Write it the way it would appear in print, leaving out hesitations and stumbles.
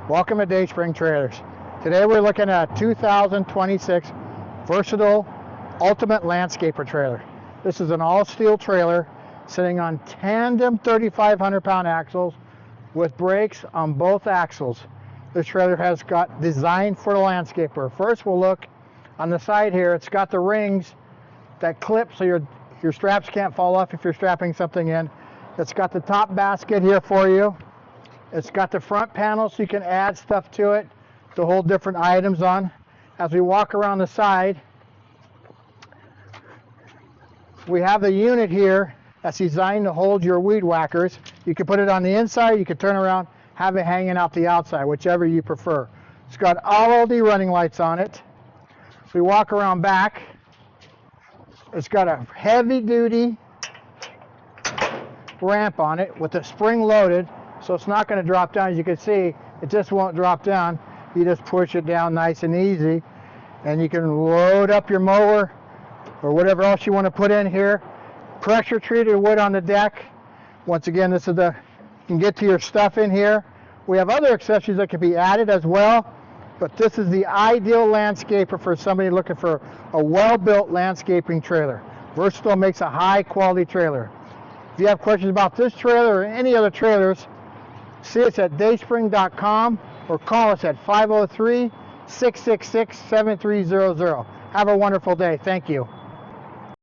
Welcome to Dayspring Trailers. Today we're looking at a 2026 versatile ultimate landscaper trailer. This is an all-steel trailer sitting on tandem 3,500-pound axles with brakes on both axles. This trailer has got designed for the landscaper. First we'll look on the side here. It's got the rings that clip so your straps can't fall off if you're strapping something in. It's got the top basket here for you. It's got the front panel so you can add stuff to it to hold different items on. As we walk around the side, we have the unit here that's designed to hold your weed whackers. You can put it on the inside, you can turn around, have it hanging out the outside, whichever you prefer. It's got all LED running lights on it. We walk around back. It's got a heavy-duty ramp on it with the spring loaded, so it's not going to drop down. As you can see, it just won't drop down. You just push it down nice and easy, and you can load up your mower or whatever else you want to put in here. Pressure treated wood on the deck. Once again, this is you can get to your stuff in here. We have other accessories that can be added as well, but this is the ideal landscaper for somebody looking for a well-built landscaping trailer. Versatile makes a high-quality trailer. If you have questions about this trailer or any other trailers, see us at dayspring.com or call us at 503-666-7300. Have a wonderful day. Thank you.